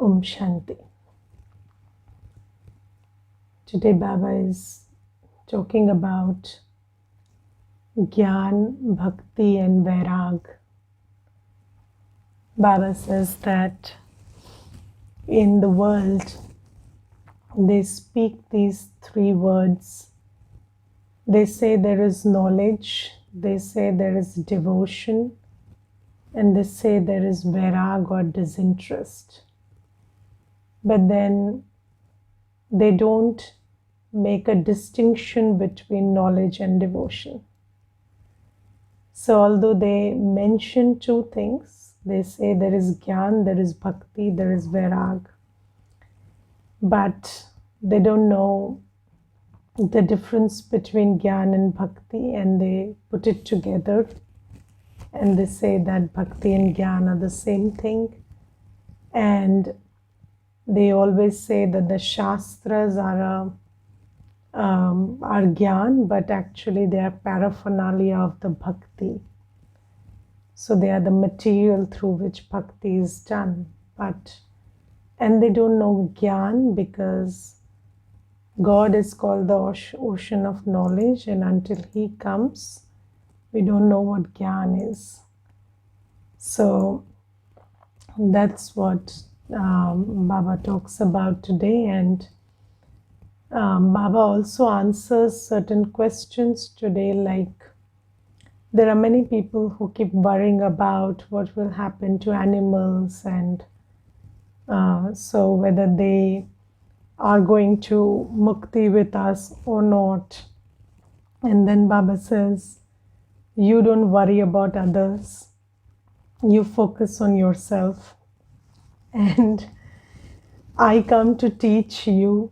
Om Shanti. Today Baba is talking about Gyan, Bhakti and Vairag. Baba says that in the world they speak these three words. They say there is knowledge, they say there is devotion, and they say there is Vairag or disinterest. But then they don't make a distinction between knowledge and devotion. So although they mention two things, they say there is Gyan, there is Bhakti, there is Vairag, but they don't know the difference between Gyan and Bhakti, and they put it together and they say that Bhakti and Gyan are the same thing. And they always say that the Shastras are Gyan, but actually they are paraphernalia of the Bhakti. So they are the material through which Bhakti is done. And they don't know Gyan because God is called the ocean of knowledge, and until He comes, we don't know what Gyan is. So that's what Baba talks about today, and Baba also answers certain questions today, like there are many people who keep worrying about what will happen to animals, and so whether they are going to mukti with us or not. And then Baba says, you don't worry about others, you focus on yourself, and I come to teach you.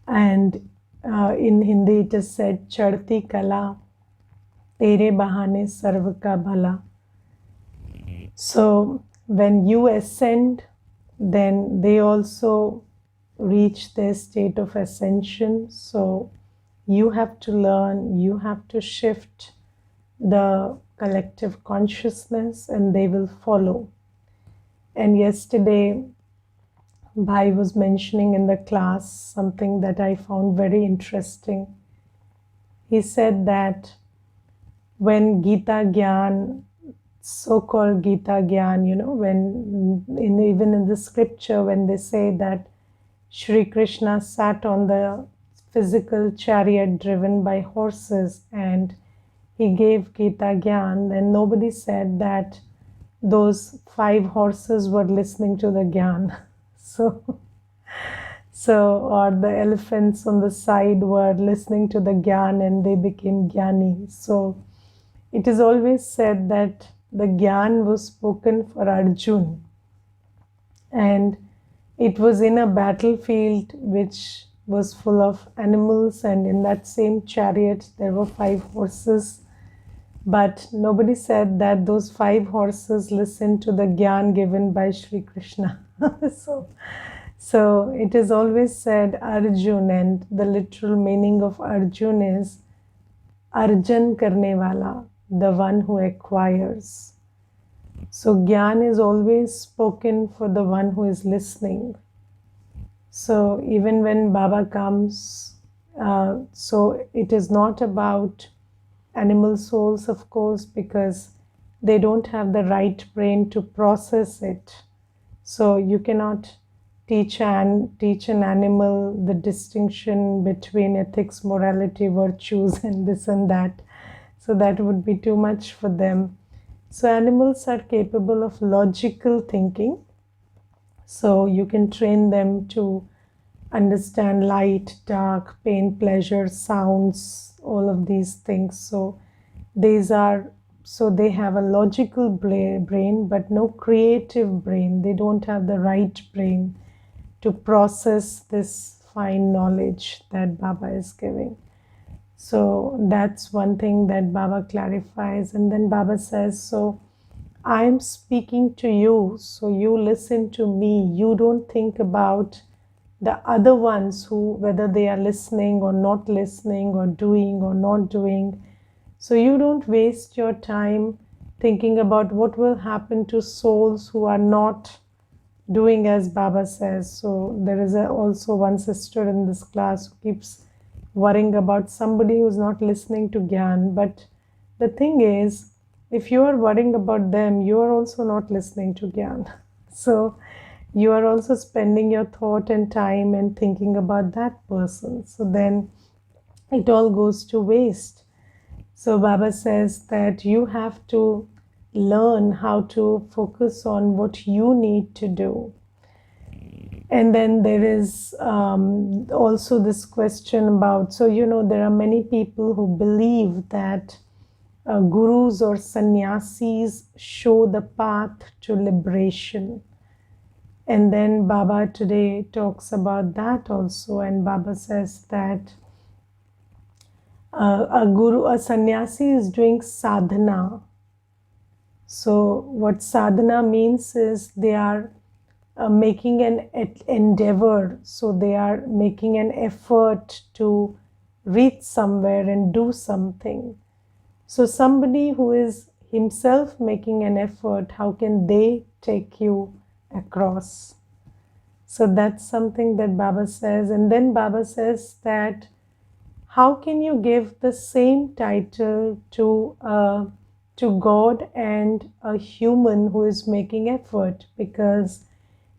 And in Hindi it is said, Chadti kala, tere bahane sarv ka bhala. So when you ascend, then they also reach their state of ascension. So you have to learn, you have to shift the collective consciousness, and they will follow. And yesterday Bhai was mentioning in the class something that I found very interesting. He said that when Gita Gyan, so-called Gita Gyan, when even in the scripture, when they say that Shri Krishna sat on the physical chariot driven by horses and He gave Gita Gyan, then nobody said that those 5 horses were listening to the Gyan. Or the elephants on the side were listening to the Gyan and they became Gyani. So it is always said that the Gyan was spoken for Arjun, and it was in a battlefield which was full of animals, and in that same chariot there were 5 horses. But nobody said that those 5 horses listened to the Gyan given by Shri Krishna. So it is always said Arjun, and the literal meaning of Arjun is Arjan karne wala, the one who acquires. So Gyan is always spoken for the one who is listening. So even when Baba comes, so it is not about animal souls, of course, because they don't have the right brain to process it. So you cannot teach an animal the distinction between ethics, morality, virtues, and this and that. So that would be too much for them. So animals are capable of logical thinking. So you can train them to understand light, dark, pain, pleasure, sounds, all of these things. So they have a logical brain, but no creative brain. They don't have the right brain to process this fine knowledge that Baba is giving. So that's one thing that Baba clarifies. And then Baba says, so I am speaking to you, so you listen to me. You don't think about the other ones who, whether they are listening or not listening, or doing or not doing. So you don't waste your time thinking about what will happen to souls who are not doing as Baba says. So there is also one sister in this class who keeps worrying about somebody who's not listening to Gyan. But the thing is, if you are worrying about them, you are also not listening to Gyan. So you are also spending your thought and time and thinking about that person. So then it all goes to waste. So Baba says that you have to learn how to focus on what you need to do. And then there is also this question about, so there are many people who believe that gurus or sannyasis show the path to liberation. And then Baba today talks about that also, and Baba says that a sannyasi is doing sadhana. So what sadhana means is they are making an endeavor. So they are making an effort to reach somewhere and do something. So somebody who is himself making an effort, how can they take you across? So that's something that Baba says. And then Baba says that how can you give the same title to God and a human who is making effort? Because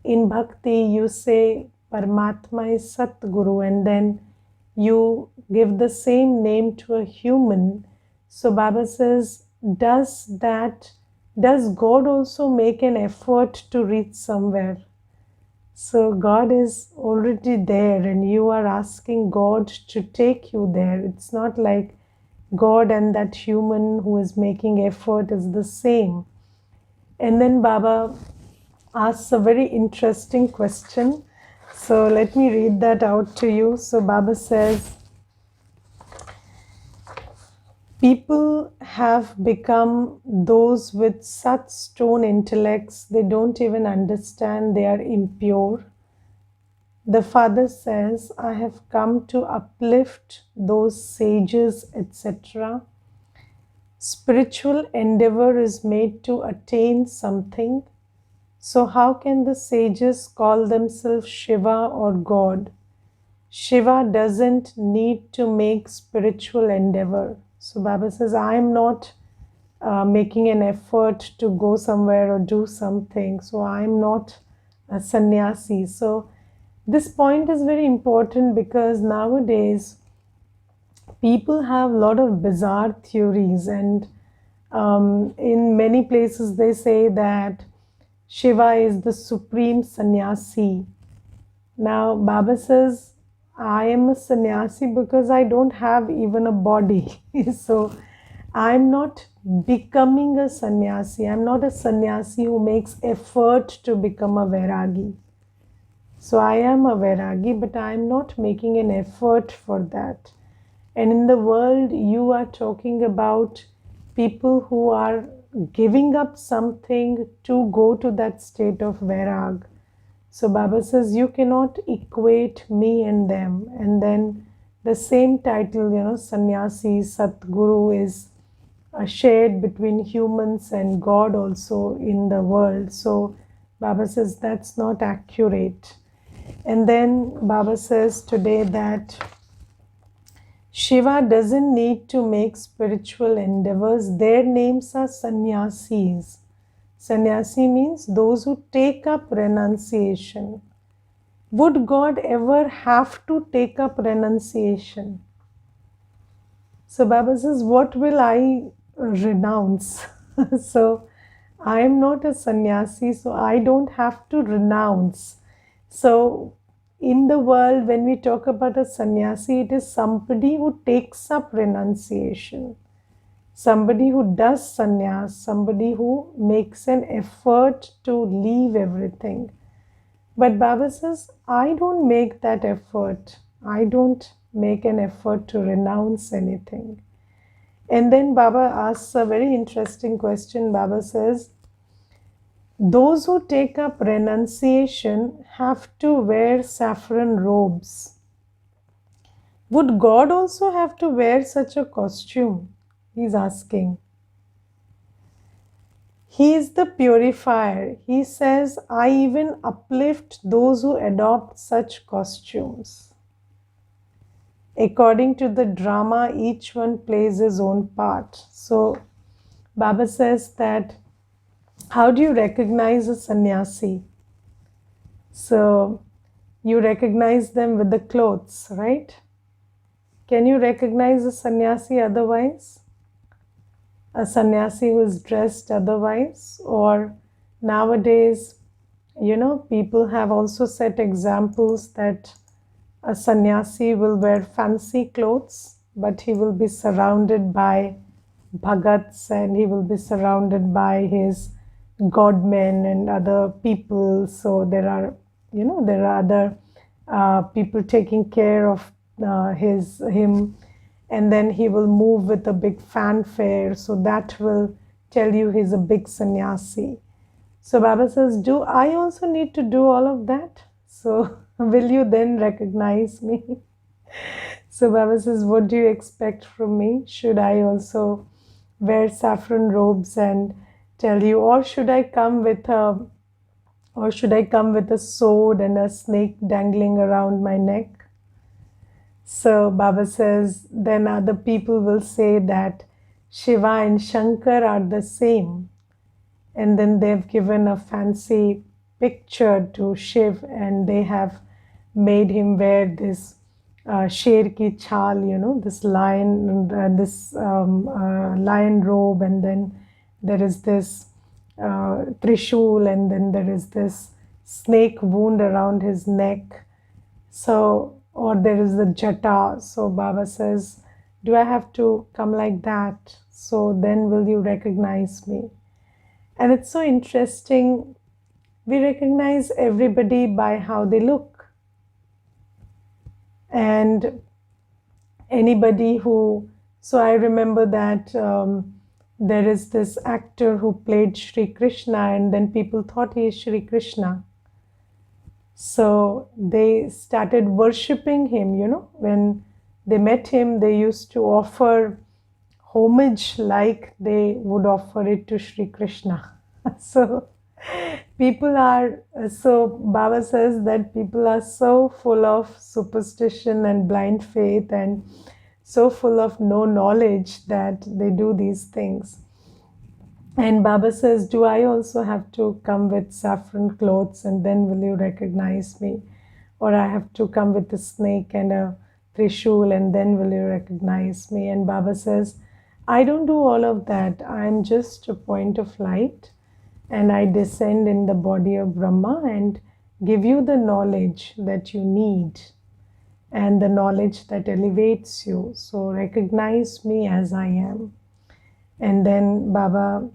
in bhakti you say Paramatma is Satguru, and then you give the same name to a human. So Baba says, does God also make an effort to reach somewhere? So God is already there and you are asking God to take you there. It's not like God and that human who is making effort is the same. And then Baba asks a very interesting question. So let me read that out to you. So Baba says, people have become those with such stone intellects, they don't even understand they are impure. The Father says, I have come to uplift those sages, etc. Spiritual endeavor is made to attain something. So how can the sages call themselves Shiva or God? Shiva doesn't need to make spiritual endeavor. So Baba says, I am not making an effort to go somewhere or do something. So I am not a sannyasi. So this point is very important because nowadays people have a lot of bizarre theories, and in many places they say that Shiva is the supreme sannyasi. Now Baba says, I am a sannyasi because I don't have even a body. So I'm not becoming a sannyasi. I'm not a sannyasi who makes effort to become a vairagi. So I am a vairagi, but I am not making an effort for that. And in the world, you are talking about people who are giving up something to go to that state of vairag. So Baba says, you cannot equate me and them. And then the same title, Sannyasi, Satguru, is shared between humans and God also in the world. So Baba says that's not accurate. And then Baba says today that Shiva doesn't need to make spiritual endeavors. Their names are sannyasis. Sannyasi means those who take up renunciation. Would God ever have to take up renunciation? So Baba says, what will I renounce? So I am not a sannyasi, so I don't have to renounce. So in the world, when we talk about a sannyasi, it is somebody who takes up renunciation, somebody who does sannyas, somebody who makes an effort to leave everything. But Baba says, I don't make that effort. I don't make an effort to renounce anything. And then Baba asks a very interesting question. Baba says, those who take up renunciation have to wear saffron robes. Would God also have to wear such a costume? He's asking. He is the purifier. He says, I even uplift those who adopt such costumes. According to the drama, each one plays his own part. So Baba says that, how do you recognize a sannyasi? So you recognize them with the clothes, right? Can you recognize a sannyasi otherwise? A sannyasi who is dressed otherwise? Or nowadays, people have also set examples that a sannyasi will wear fancy clothes, but he will be surrounded by bhagats and he will be surrounded by his godmen and other people. So there are, other people taking care of him, and then he will move with a big fanfare. So that will tell you he's a big sannyasi. So Baba says, do I also need to do all of that? So will you then recognize me? So Baba says, what do you expect from me? Should I also wear saffron robes and tell you, or should I come with a sword and a snake dangling around my neck? So Baba says, then other people will say that Shiva and Shankar are the same. And then they've given a fancy picture to Shiv, and they have made him wear this sher ki chal, this lion, lion robe, and then there is this trishul, and then there is this snake wound around his neck. So, or there is the jata. So Baba says, do I have to come like that? So then will you recognize me? And it's so interesting. We recognize everybody by how they look. And anybody who, so I remember that there is this actor who played Sri Krishna, and then people thought he is Sri Krishna. So they started worshipping him, When they met him, they used to offer homage like they would offer it to Sri Krishna. So Baba says that people are so full of superstition and blind faith and so full of no knowledge that they do these things. And Baba says, do I also have to come with saffron clothes and then will you recognize me? Or I have to come with a snake and a trishul and then will you recognize me? And Baba says, I don't do all of that. I'm just a point of light, and I descend in the body of Brahma and give you the knowledge that you need and the knowledge that elevates you. So recognize me as I am. And then Baba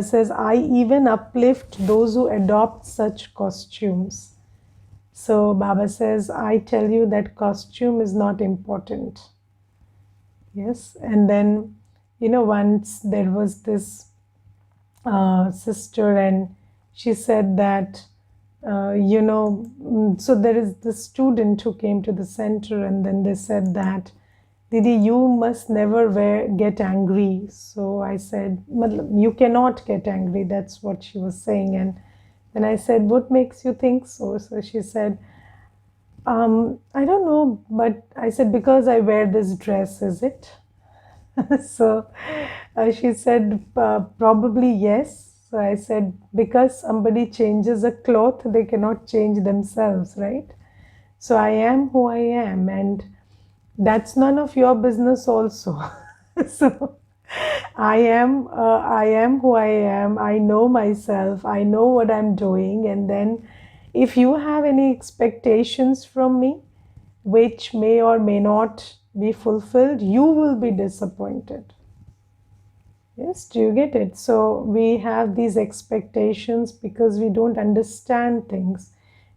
says, I even uplift those who adopt such costumes. So Baba says, I tell you that costume is not important. Yes. And then, once there was this sister, and she said that, so there is the student who came to the center, and then they said that, Didi, you must never get angry. So I said, you cannot get angry. That's what she was saying. And then I said, what makes you think so? So she said, I don't know, but I said, because I wear this dress, is it? So she said, probably yes. So I said, because somebody changes a cloth, they cannot change themselves, right? So I am who I am, and that's none of your business also. So I am who I am. I know myself. I know what I'm doing. And then if you have any expectations from me, which may or may not be fulfilled, you will be disappointed. Yes, do you get it? So we have these expectations because we don't understand things.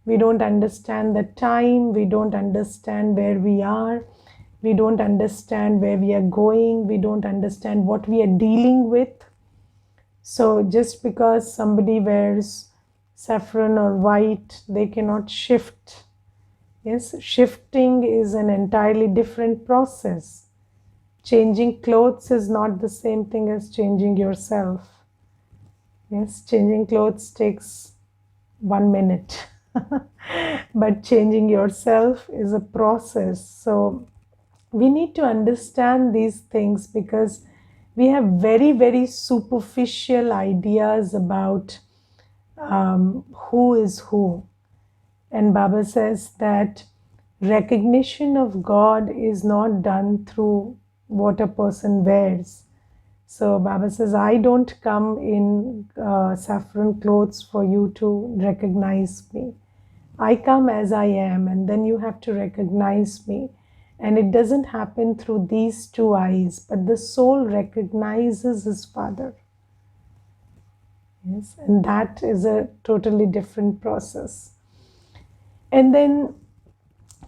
We don't understand the time. We don't understand where we are. We don't understand where we are going. We don't understand what we are dealing with. So just because somebody wears saffron or white, they cannot shift. Yes, shifting is an entirely different process. Changing clothes is not the same thing as changing yourself. Yes, changing clothes takes 1 minute. But changing yourself is a process. So we need to understand these things because we have very, very superficial ideas about who is who. And Baba says that recognition of God is not done through what a person wears. So Baba says, I don't come in saffron clothes for you to recognize me. I come as I am, and then you have to recognize me. And it doesn't happen through these two eyes, but the soul recognizes his Father. Yes, and that is a totally different process. And then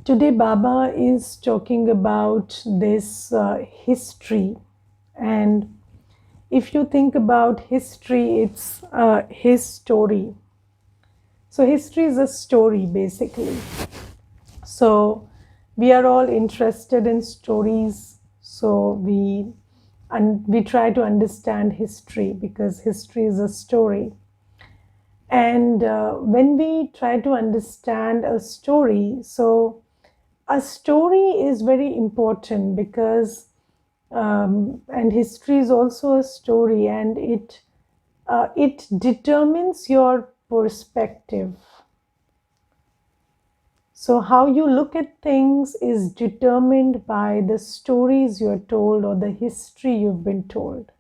today Baba is talking about this history. And if you think about history, it's his story. So history is a story basically. So we are all interested in stories. So we try to understand history because history is a story. And when we try to understand a story, so a story is very important because and history is also a story, and it determines your perspective. So how you look at things is determined by the stories you're told or the history you've been told.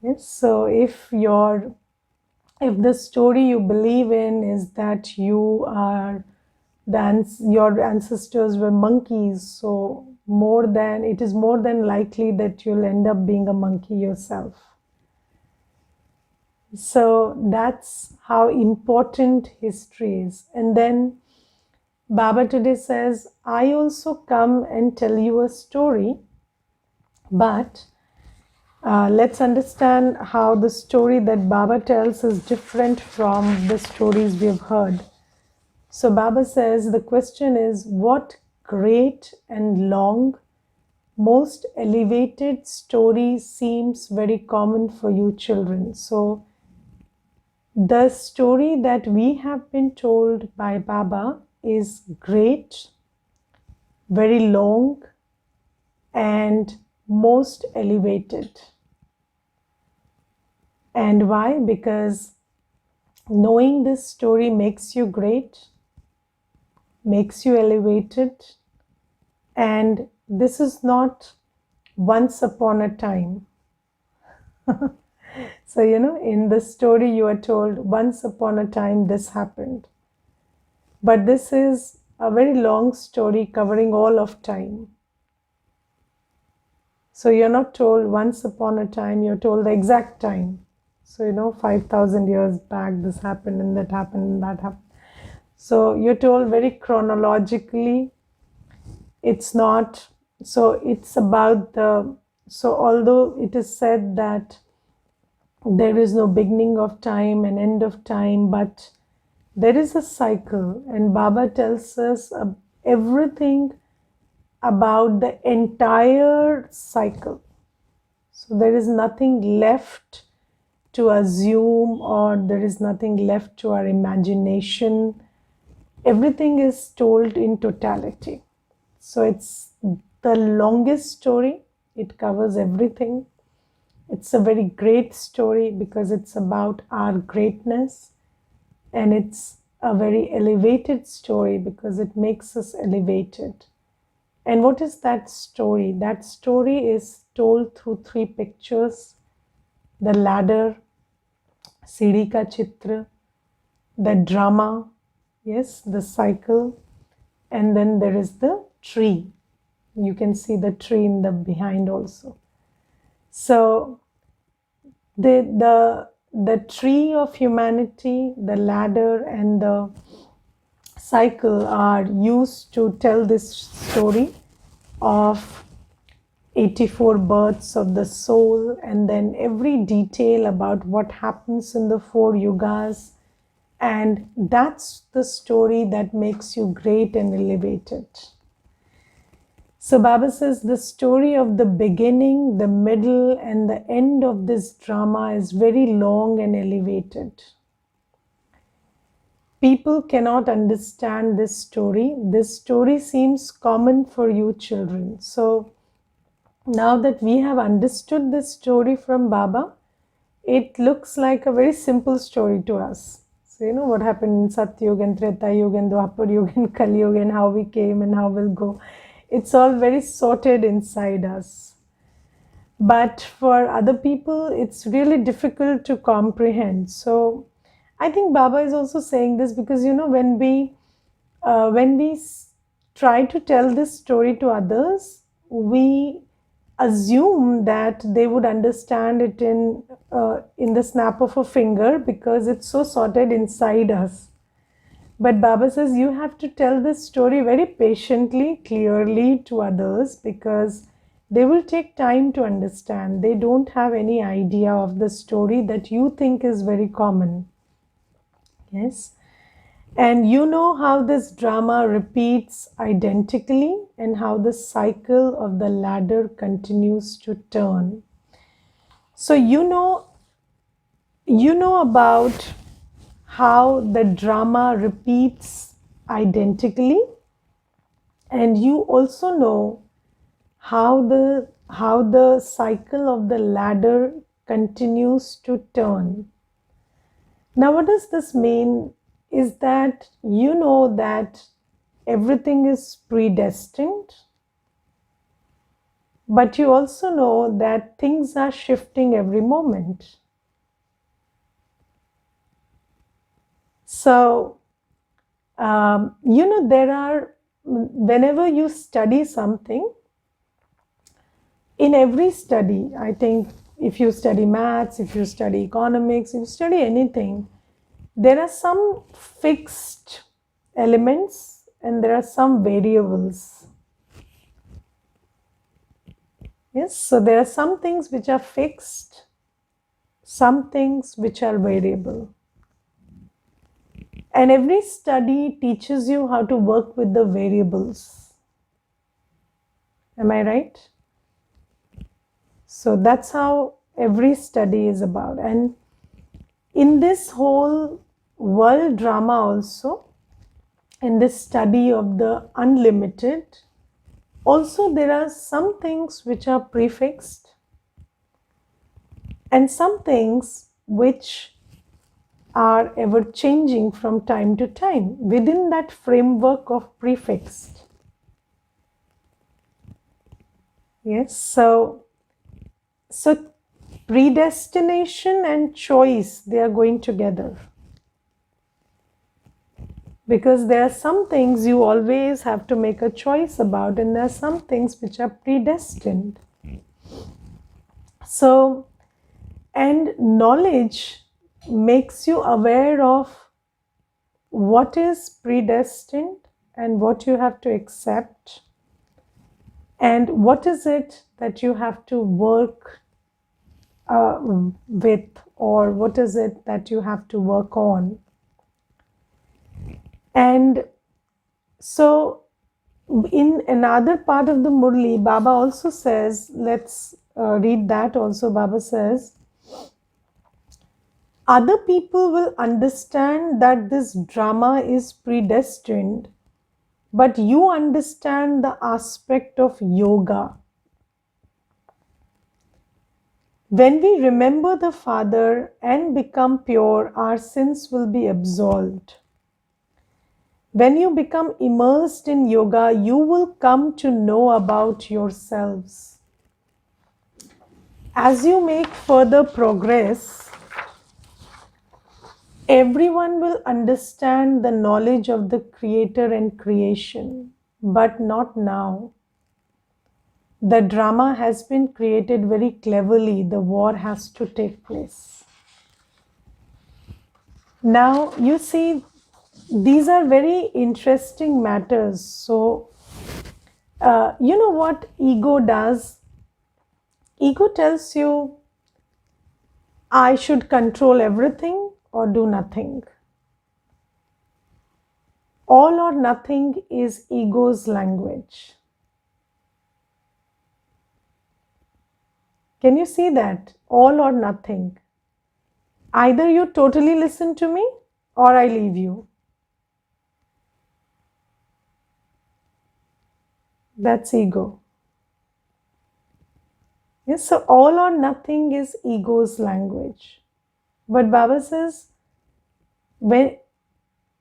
Yes. So if the story you believe in is that your ancestors were monkeys, so it is more than likely that you'll end up being a monkey yourself. So that's how important history is. And then Baba today says, I also come and tell you a story, but let's understand how the story that Baba tells is different from the stories we've heard. So Baba says the question is, what great and long, most elevated story seems very common for you children? So the story that we have been told by Baba is great, very long, and most elevated. And why? Because knowing this story makes you great, makes you elevated, and this is not once upon a time. So, in the story you are told, once upon a time this happened. But this is a very long story covering all of time. So you're not told once upon a time, you're told the exact time. So, 5,000 years back, this happened and that happened and that happened. So you're told very chronologically. It's not, so it's about so although it is said that there is no beginning of time and end of time, but there is a cycle, and Baba tells us everything about the entire cycle. So there is nothing left to assume, or there is nothing left to our imagination. Everything is told in totality. So it's the longest story. It covers everything. It's a very great story because it's about our greatness, and it's a very elevated story because it makes us elevated. And what is that story? That story is told through 3 pictures: the ladder, Siri ka chitra, the drama, yes, the cycle, and then there is the tree. You can see the tree in the behind also. So the tree of humanity, the ladder, and the cycle are used to tell this story of 84 births of the soul, and then every detail about what happens in the 4 yugas. And that's the story that makes you great and elevated. So Baba says the story of the beginning, the middle, and the end of this drama is very long and elevated. People cannot understand this story. This story seems common for you children. So now that we have understood this story from Baba, it looks like a very simple story to us. So, you know what happened in Satyuga and Treta Yuga and Dwapar Yuga and Kali Yuga and how we came and how we'll go. It's all very sorted inside us. But for other people, it's really difficult to comprehend. So, I think Baba is also saying this because, you know, when we try to tell this story to others, we assume that they would understand it in the snap of a finger because it's so sorted inside us. But Baba says you have to tell this story very patiently, clearly to others because they will take time to understand. They don't have any idea of the story that you think is very common. Yes. And you know how this drama repeats identically and how the cycle of the ladder continues to turn. So you know about how the drama repeats identically, and you also know how the cycle of the ladder continues to turn. Now, what does this mean? Is that you know that everything is predestined, but you also know that things are shifting every moment. So, you know, whenever you study something, in every study, I think if you study maths, if you study economics, if you study anything, there are some fixed elements and there are some variables. Yes, so there are some things which are fixed, some things which are variable. And every study teaches you how to work with the variables. Am I right? So that's how every study is about. And in this whole world drama also, in this study of the unlimited, also there are some things which are prefixed and some things which are ever changing from time to time within that framework of prefixed. Yes, so predestination and choice, they are going together. Because there are some things you always have to make a choice about, and there are some things which are predestined. So, and knowledge makes you aware of what is predestined and what you have to accept, and what is it that you have to work with, or what is it that you have to work on. And so in another part of the Murli, Baba also says, let's read that also. Baba says, other people will understand that this drama is predestined, but you understand the aspect of yoga. When we remember the Father and become pure, our sins will be absolved. When you become immersed in yoga, you will come to know about yourselves. As you make further progress, everyone will understand the knowledge of the Creator and creation, but not now. The drama has been created very cleverly. The war has to take place. Now, you see, these are very interesting matters. So, you know what ego does? Ego tells you, I should control everything or do nothing. All or nothing is ego's language. Can you see that? All or nothing. Either you totally listen to me or I leave you. That's ego. Yes, so all or nothing is ego's language. But Baba says, when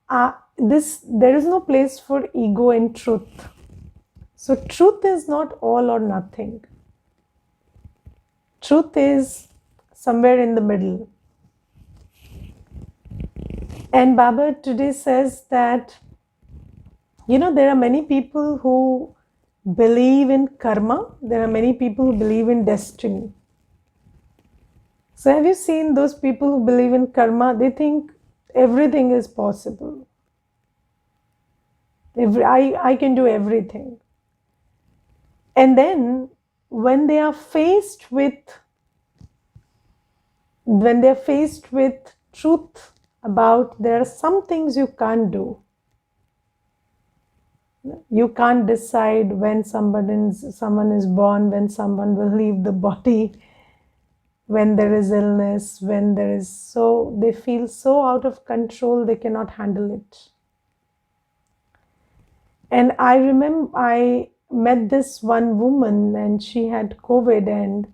there is no place for ego in truth. So truth is not all or nothing. Truth is somewhere in the middle. And Baba today says that, there are many people who believe in karma. There are many people who believe in destiny. So have you seen those people who believe in karma? They think everything is possible. I can do everything. And then when they are faced with truth about there are some things you can't do. You can't decide when someone is born, when someone will leave the body, when there is illness, so they feel so out of control they cannot handle it. And I remember I met this one woman and she had COVID, and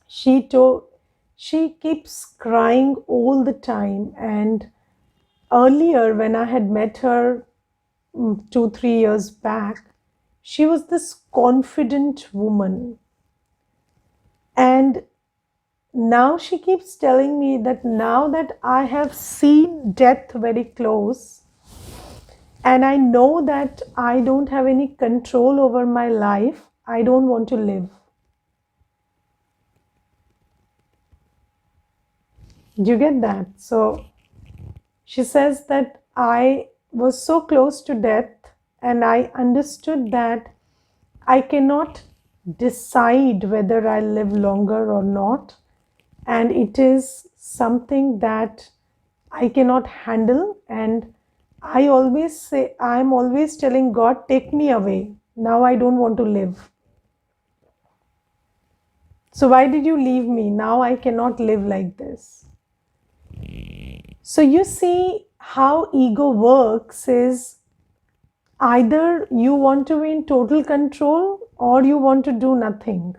she keeps crying all the time. And earlier when I had met her 2-3 years back, she was this confident woman. And now she keeps telling me that now that I have seen death very close, and I know that I don't have any control over my life, I don't want to live. Do you get that? So she says that I was so close to death and I understood that I cannot decide whether I live longer or not, and it is something that I cannot handle. And I always say, I'm always telling God, take me away. Now I don't want to live. So why did you leave me? Now I cannot live like this. So you see how ego works is either you want to be in total control or you want to do nothing.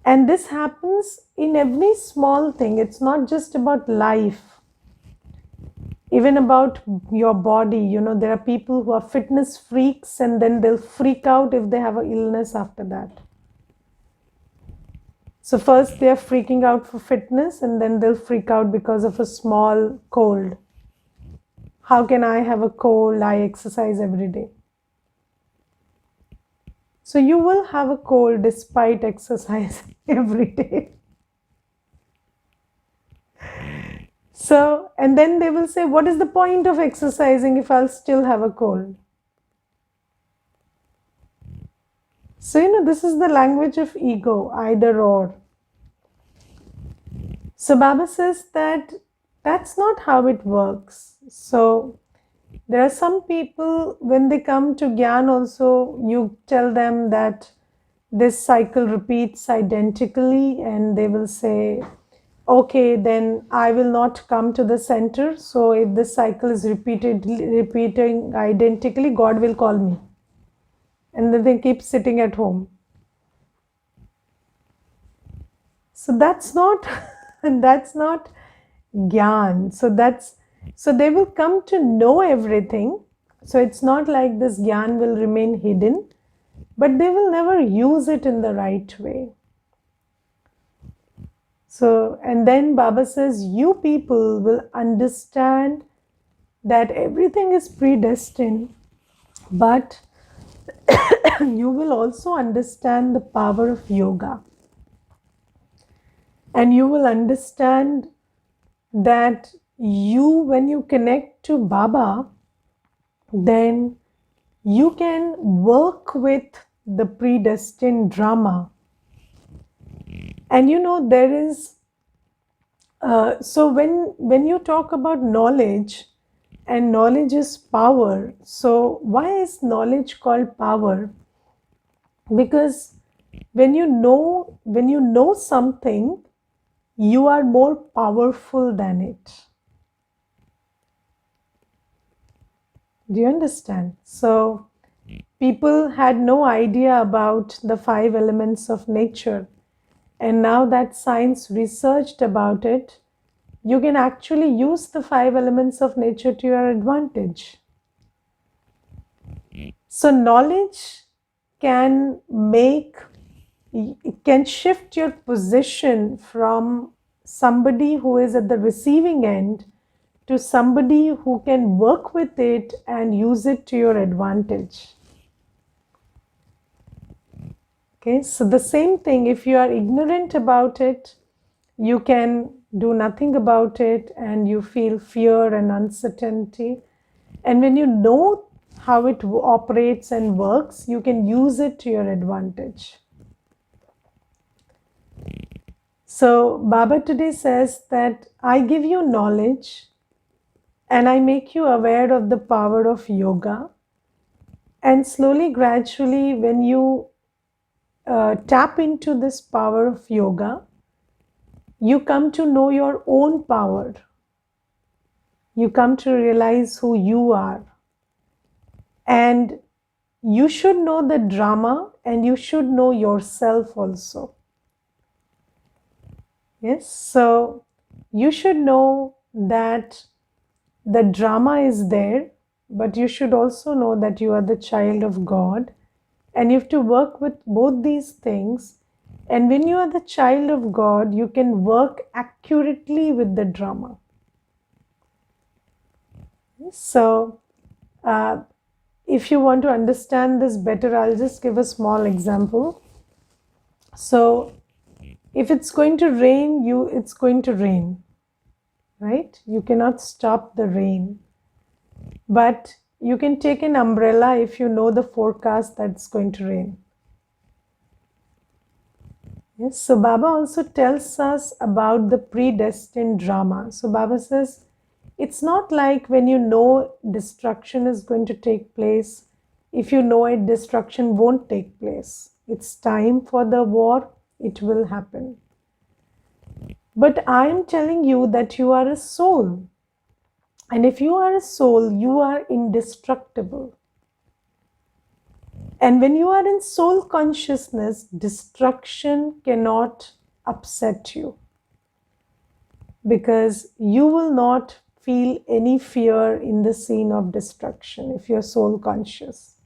And this happens in every small thing. It's not just about life. Even about your body, there are people who are fitness freaks and then they'll freak out if they have an illness after that. So first they are freaking out for fitness and then they'll freak out because of a small cold. How can I have a cold? I exercise every day. So you will have a cold despite exercising every day. So, and then they will say, what is the point of exercising if I'll still have a cold? So, this is the language of ego, either or. So, Baba says that that's not how it works. So, there are some people, when they come to Gyan also, you tell them that this cycle repeats identically, and they will say, okay, then I will not come to the center. So if this cycle is repeating identically, God will call me. And then they keep sitting at home. So that's not Gyan. So they will come to know everything. So it's not like this Gyan will remain hidden, but they will never use it in the right way. So, and then Baba says, you people will understand that everything is predestined, but you will also understand the power of yoga. And you will understand that when you connect to Baba, then you can work with the predestined drama. And there is, so when you talk about knowledge, and knowledge is power. So why is knowledge called power? Because When you know something, you are more powerful than it. Do you understand? So people had no idea about the 5 elements of nature. And now that science researched about it, you can actually use the 5 elements of nature to your advantage. So knowledge can can shift your position from somebody who is at the receiving end to somebody who can work with it and use it to your advantage. Okay, so the same thing, if you are ignorant about it, you can do nothing about it and you feel fear and uncertainty. And when you know how it operates and works, you can use it to your advantage. So Baba today says that I give you knowledge and I make you aware of the power of yoga. And slowly, gradually, when you tap into this power of yoga, you come to know your own power. You come to realize who you are. And you should know the drama and you should know yourself also. Yes, so you should know that the drama is there, but you should also know that you are the child of God and you have to work with both these things. And when you are the child of God, you can work accurately with the drama. So, if you want to understand this better, I'll just give a small example. So, if it's going to rain, it's going to rain, right? You cannot stop the rain. But you can take an umbrella if you know the forecast that's going to rain. Yes, so Baba also tells us about the predestined drama. So Baba says, it's not like when you know destruction is going to take place, if you know it, destruction won't take place. It's time for the war, it will happen. But I am telling you that you are a soul. And if you are a soul, you are indestructible. And when you are in soul consciousness, destruction cannot upset you because you will not feel any fear in the scene of destruction if you're soul conscious.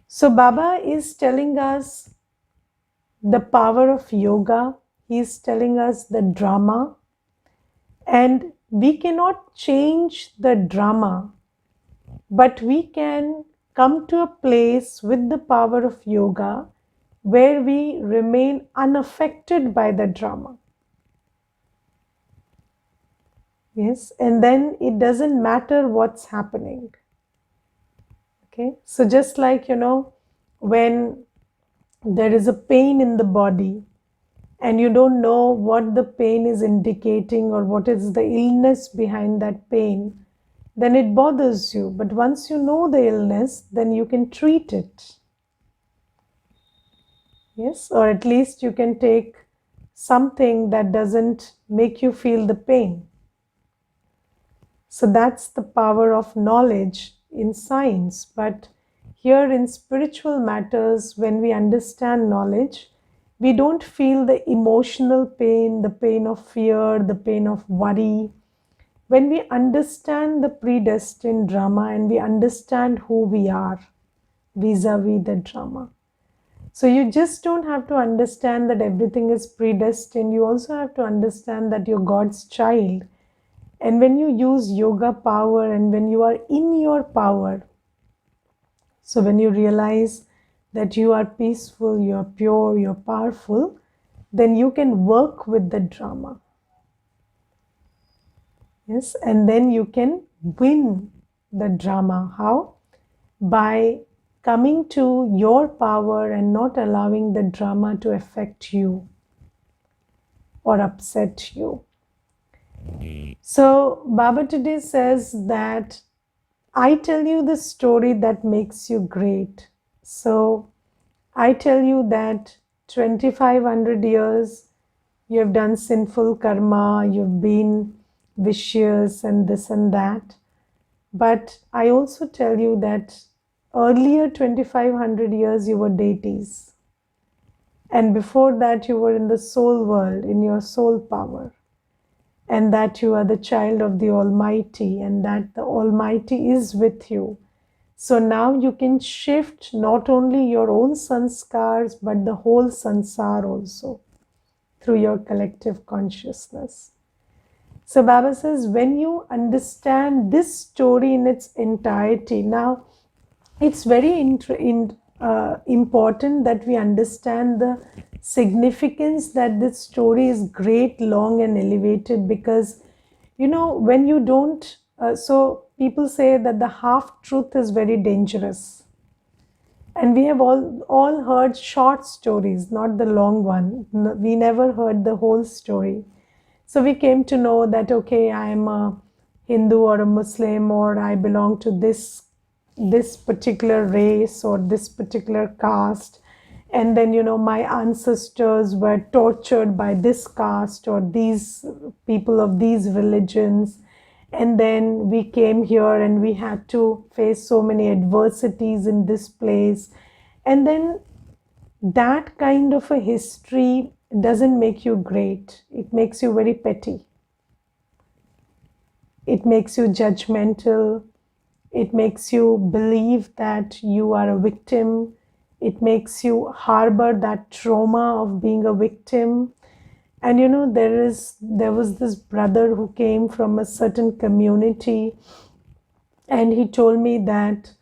So Baba is telling us the power of yoga. He is telling us the drama, and we cannot change the drama, but we can come to a place with the power of yoga where we remain unaffected by the drama. Yes, and then it doesn't matter what's happening. Okay, so just like, when there is a pain in the body and you don't know what the pain is indicating or what is the illness behind that pain, then it bothers you. But once you know the illness, then you can treat it. Yes, or at least you can take something that doesn't make you feel the pain. So that's the power of knowledge in science. But here in spiritual matters, when we understand knowledge, we don't feel the emotional pain, the pain of fear, the pain of worry. When we understand the predestined drama and we understand who we are vis-a-vis the drama. So you just don't have to understand that everything is predestined. You also have to understand that you're God's child. And when you use yoga power and when you are in your power, so when you realize that you are peaceful, you're pure, you're powerful, then you can work with the drama. Yes, and then you can win the drama. How? By coming to your power and not allowing the drama to affect you or upset you. So Baba today says that I tell you the story that makes you great. So I tell you that 2500 years you have done sinful karma, you've been vicious and this and that. But I also tell you that earlier 2500 years you were deities. And before that you were in the soul world, in your soul power. And that you are the child of the Almighty, and that the Almighty is with you. So now you can shift not only your own sanskars, but the whole sansar also through your collective consciousness. So Baba says, when you understand this story in its entirety, now it's very important that we understand the significance that this story is great, long, and elevated, because when you don't, so people say that the half truth is very dangerous. And we have all heard short stories, not the long one. We never heard the whole story. So we came to know that, okay, I am a Hindu or a Muslim, or I belong to this particular race or this particular caste. And then, my ancestors were tortured by this caste or these people of these religions. And then we came here and we had to face so many adversities in this place. And then that kind of a history doesn't make you great. It makes you very petty. It makes you judgmental. It makes you believe that you are a victim. It makes you harbor that trauma of being a victim. And there was this brother who came from a certain community, and he told me that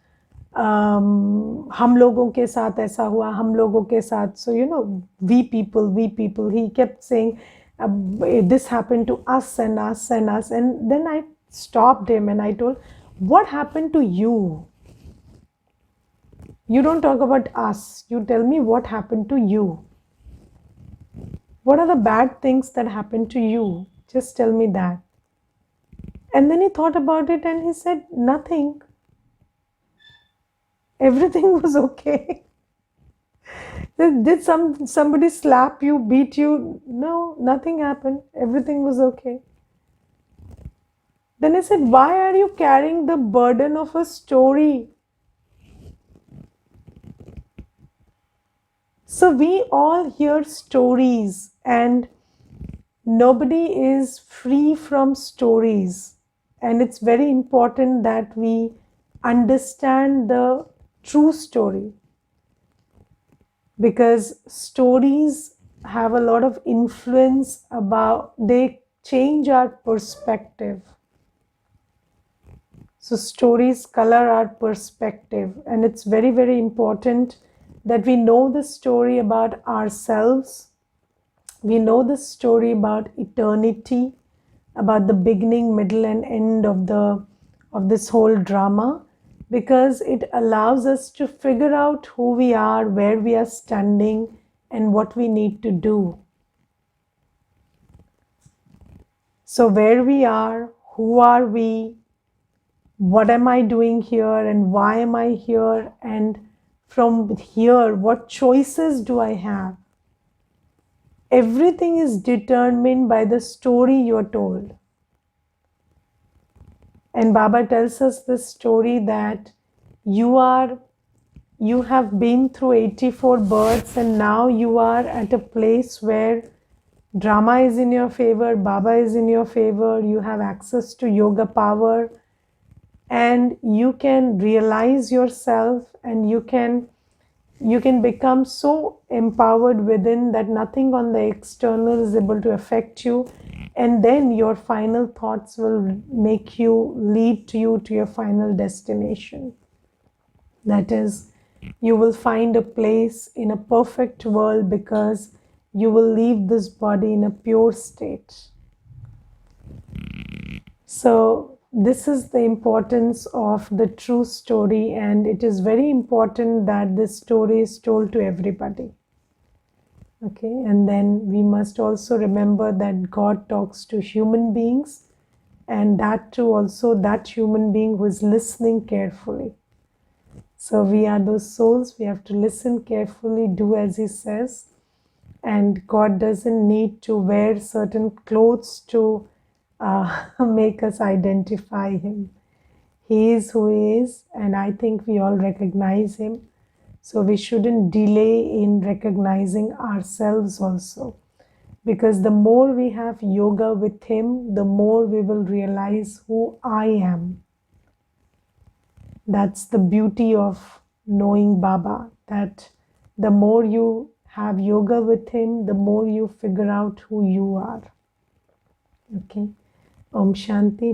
हम लोगों के साथ ऐसा हुआ, हम लोगों के साथ. So we people. He kept saying this happened to us and us and us. And then I stopped him and I told, what happened to you? You don't talk about us. You tell me what happened to you. What are the bad things that happened to you? Just tell me that. And then he thought about it and he said, nothing. Everything was okay. Did somebody slap you, beat you? No, nothing happened. Everything was okay. Then I said, why are you carrying the burden of a story? So we all hear stories, and nobody is free from stories. And it's very important that we understand the true story, because stories have a lot of influence they change our perspective. So stories color our perspective, and it's very, very important that we know the story about ourselves. We know the story about eternity, about the beginning, middle, and end of this whole drama, because it allows us to figure out who we are, where we are standing, and what we need to do. So where we are, who are we, what am I doing here, and why am I here, and from here, what choices do I have? Everything is determined by the story you are told. And Baba tells us this story that you have been through 84 births, and now you are at a place where drama is in your favor, Baba is in your favor, you have access to yoga power, and you can realize yourself, and you can become so empowered within that nothing on the external is able to affect you. And then your final thoughts will lead you to your final destination. That is, you will find a place in a perfect world, because you will leave this body in a pure state. So this is the importance of the true story, and it is very important that this story is told to everybody. Okay, and then we must also remember that God talks to human beings, and that too also that human being who is listening carefully. So we are those souls. We have to listen carefully, do as he says. And God doesn't need to wear certain clothes to make us identify him. He is who he is, and I think we all recognize him. So we shouldn't delay in recognizing ourselves also. Because the more we have yoga with him, the more we will realize who I am. That's the beauty of knowing Baba, that the more you have yoga with him, the more you figure out who you are. Okay. Om Shanti.